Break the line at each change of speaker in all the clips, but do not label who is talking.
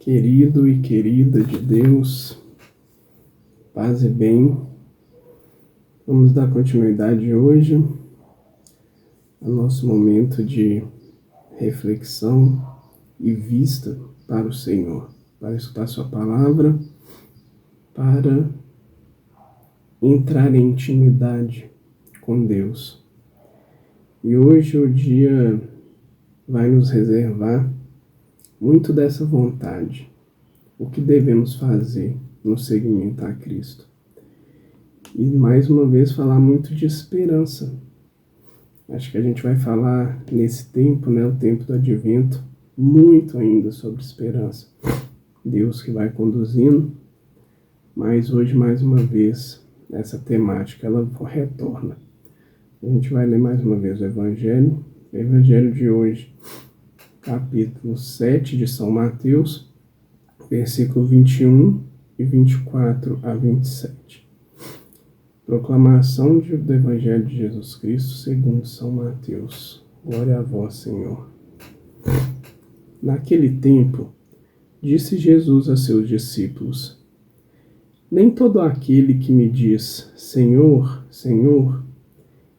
Querido e querida de Deus, paz e bem, vamos dar continuidade hoje ao nosso momento de reflexão e vista para o Senhor, para escutar Sua palavra, para entrar em intimidade com Deus. E hoje o dia vai nos reservar muito dessa vontade. O que devemos fazer no seguimento a Cristo? E mais uma vez falar muito de esperança. Acho que a gente vai falar nesse tempo, o tempo do Advento, muito ainda sobre esperança. Deus que vai conduzindo, mas hoje mais uma vez essa temática ela retorna. A gente vai ler mais uma vez o Evangelho de hoje, capítulo 7 de São Mateus, versículo 21 e 24 a 27. Proclamação do Evangelho de Jesus Cristo segundo São Mateus. Glória a vós, Senhor. Naquele tempo, disse Jesus a seus discípulos: Nem todo aquele que me diz, Senhor, Senhor,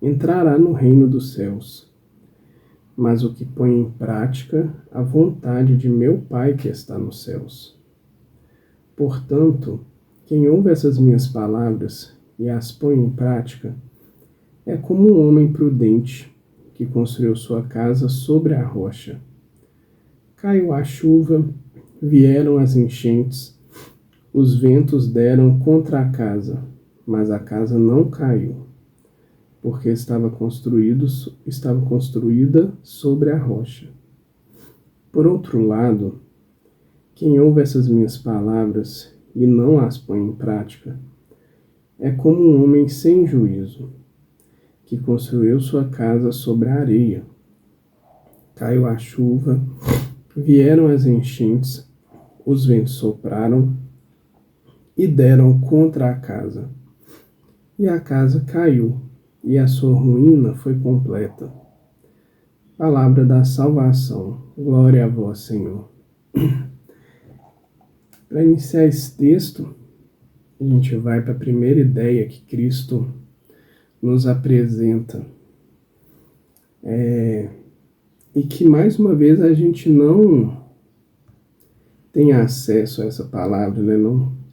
entrará no reino dos céus, mas o que põe em prática a vontade de meu Pai que está nos céus. Portanto, quem ouve essas minhas palavras e as põe em prática é como um homem prudente que construiu sua casa sobre a rocha. Caiu a chuva, vieram as enchentes, os ventos deram contra a casa, mas a casa não caiu, porque estava construída sobre a rocha. Por outro lado, quem ouve essas minhas palavras e não as põe em prática é como um homem sem juízo, que construiu sua casa sobre a areia. Caiu a chuva, vieram as enchentes, os ventos sopraram e deram contra a casa. E a casa caiu, e a sua ruína foi completa. Palavra da salvação. Glória a vós, Senhor. Para iniciar esse texto, a gente vai para a primeira ideia que Cristo nos apresenta. E que, mais uma vez, a gente não tem acesso a essa palavra,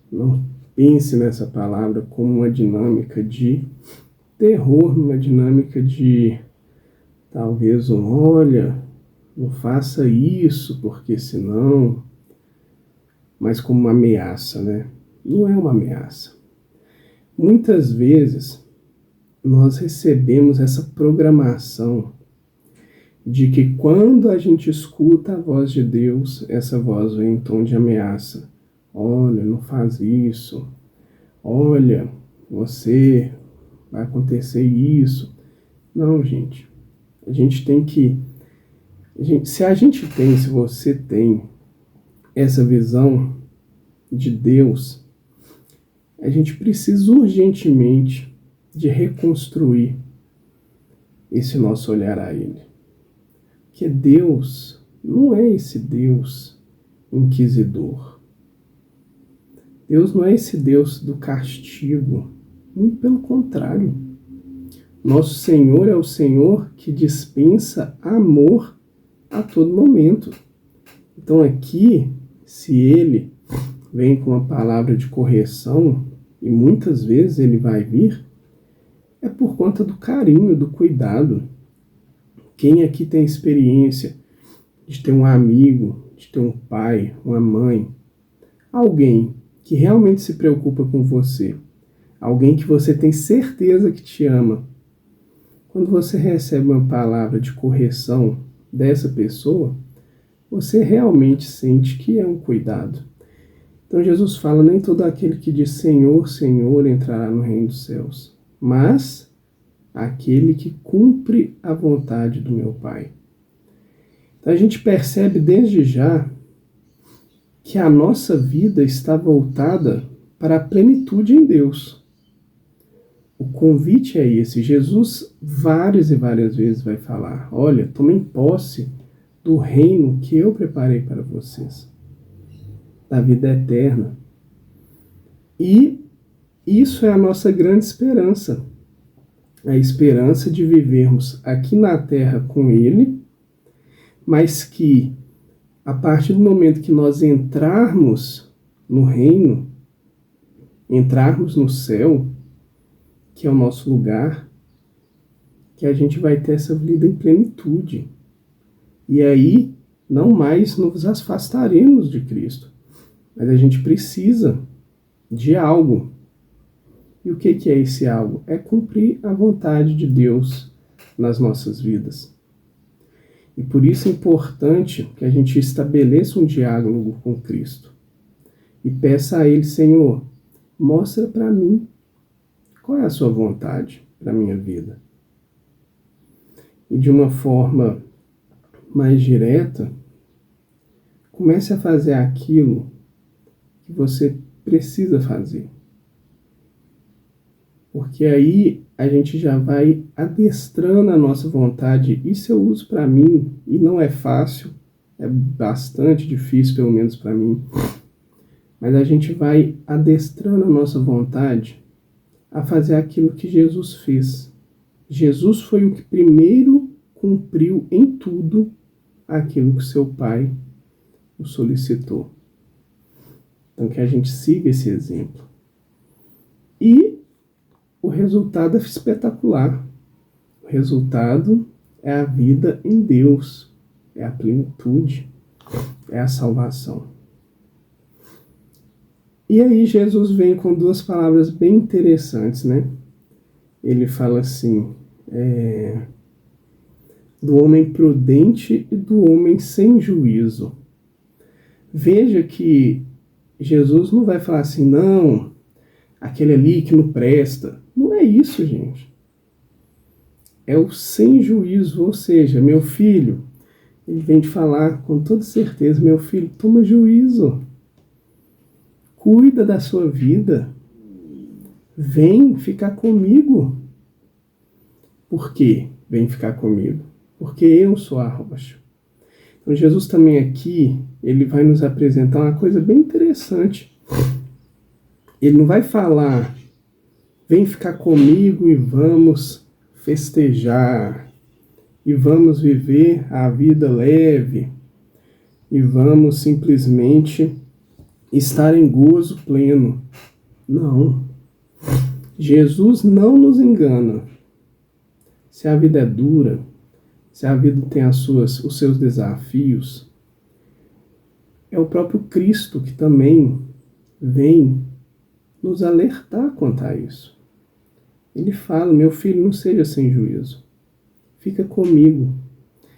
não pense nessa palavra como uma dinâmica de terror, uma dinâmica de talvez olha, não faça isso, porque senão, mas como uma ameaça, Não é uma ameaça. Muitas vezes nós recebemos essa programação de que quando a gente escuta a voz de Deus, essa voz vem em tom de ameaça. Olha, não faz isso. Olha, vai acontecer isso. Não, gente. A gente tem que... Se você tem essa visão de Deus, a gente precisa urgentemente de reconstruir esse nosso olhar a Ele. Porque Deus não é esse Deus inquisidor. Deus não é esse Deus do castigo. Muito pelo contrário. Nosso Senhor é o Senhor que dispensa amor a todo momento. Então aqui, se Ele vem com uma palavra de correção, e muitas vezes Ele vai vir, é por conta do carinho, do cuidado. Quem aqui tem experiência de ter um amigo, de ter um pai, uma mãe, alguém que realmente se preocupa com você, alguém que você tem certeza que te ama, quando você recebe uma palavra de correção dessa pessoa, você realmente sente que é um cuidado. Então Jesus fala, nem todo aquele que diz Senhor, Senhor entrará no reino dos céus, mas aquele que cumpre a vontade do meu Pai. Então a gente percebe desde já que a nossa vida está voltada para a plenitude em Deus. O convite é esse. Jesus várias e várias vezes vai falar, olha, tomem posse do reino que eu preparei para vocês. da vida eterna. E isso é a nossa grande esperança, a esperança de vivermos aqui na Terra com Ele, mas que a partir do momento que nós entrarmos no reino, entrarmos no céu, que é o nosso lugar, que a gente vai ter essa vida em plenitude. E aí, não mais nos afastaremos de Cristo, mas a gente precisa de algo. E o que é esse algo? É cumprir a vontade de Deus nas nossas vidas. E por isso é importante que a gente estabeleça um diálogo com Cristo e peça a Ele: Senhor, mostra para mim qual é a sua vontade para a minha vida. E de uma forma mais direta, comece a fazer aquilo que você precisa fazer. Porque aí a gente já vai adestrando a nossa vontade. Isso eu uso para mim e não é fácil, é bastante difícil, pelo menos para mim. Mas a gente vai adestrando a nossa vontade a fazer aquilo que Jesus fez. Jesus foi o que primeiro cumpriu em tudo aquilo que seu Pai o solicitou. Então que a gente siga esse exemplo. E o resultado é espetacular. O resultado é a vida em Deus, é a plenitude, é a salvação. E aí Jesus vem com duas palavras bem interessantes, né? Ele fala assim, do homem prudente e do homem sem juízo. Veja que Jesus não vai falar assim, não, aquele ali que não presta. Não é isso, gente. É o sem juízo, ou seja, meu filho, ele vem te falar com toda certeza, meu filho, toma juízo. Cuida da sua vida. Vem ficar comigo. Por quê? Vem ficar comigo. Porque eu sou a rocha. Então Jesus também aqui, ele vai nos apresentar uma coisa bem interessante. Ele não vai falar, vem ficar comigo e vamos festejar, e vamos viver a vida leve, e vamos simplesmente estar em gozo pleno. Não. Jesus não nos engana. Se a vida é dura, se a vida tem os seus desafios, é o próprio Cristo que também vem nos alertar quanto a isso. Ele fala, meu filho, não seja sem juízo. Fica comigo.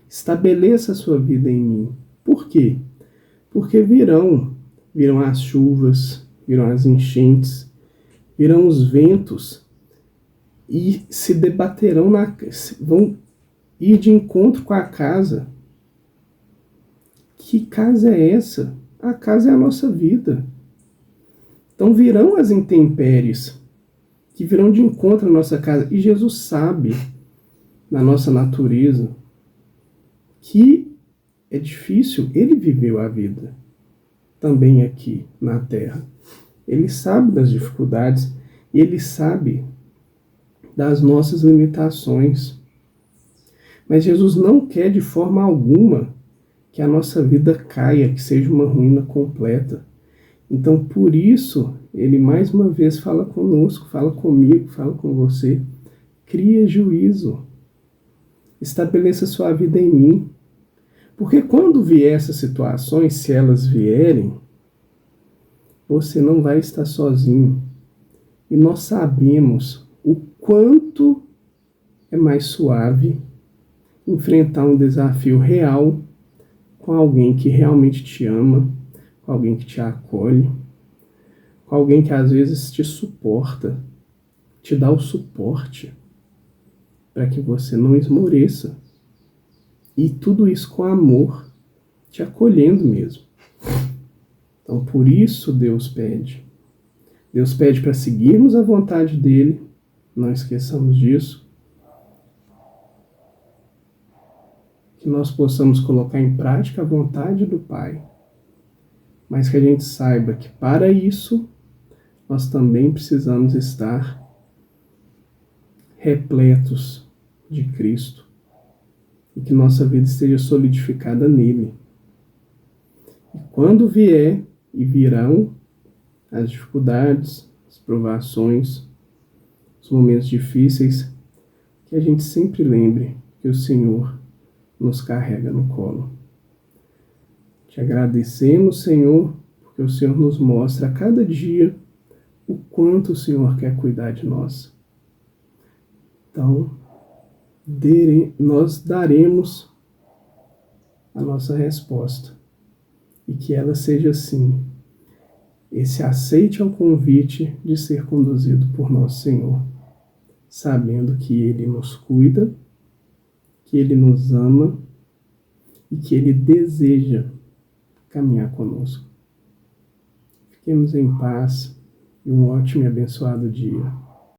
Estabeleça a sua vida em mim. Por quê? Porque virão as chuvas, virão as enchentes, virão os ventos e se debaterão, vão ir de encontro com a casa. Que casa é essa? A casa é a nossa vida. Então virão as intempéries que virão de encontro à nossa casa. E Jesus sabe, na nossa natureza, que é difícil. Ele viveu a vida também aqui na Terra. Ele sabe das dificuldades, ele sabe das nossas limitações. Mas Jesus não quer de forma alguma que a nossa vida caia, que seja uma ruína completa. Então, por isso, ele mais uma vez fala conosco, fala comigo, fala com você. Cria juízo. Estabeleça sua vida em mim. Porque quando vier essas situações, se elas vierem, você não vai estar sozinho. E nós sabemos o quanto é mais suave enfrentar um desafio real com alguém que realmente te ama, com alguém que te acolhe, com alguém que às vezes te suporta, te dá o suporte para que você não esmoreça. E tudo isso com amor, te acolhendo mesmo. Então, por isso Deus pede. Deus pede para seguirmos a vontade dele, não esqueçamos disso. Que nós possamos colocar em prática a vontade do Pai. mas que a gente saiba que para isso nós também precisamos estar repletos de Cristo e que nossa vida esteja solidificada nele. E quando vier e virão as dificuldades, as provações, os momentos difíceis, que a gente sempre lembre que o Senhor nos carrega no colo. Te agradecemos, Senhor, porque o Senhor nos mostra a cada dia o quanto o Senhor quer cuidar de nós. Então, nós daremos a nossa resposta e que ela seja assim, esse aceite ao convite de ser conduzido por nosso Senhor, sabendo que Ele nos cuida, que Ele nos ama e que Ele deseja caminhar conosco. Fiquemos em paz e um ótimo e abençoado dia.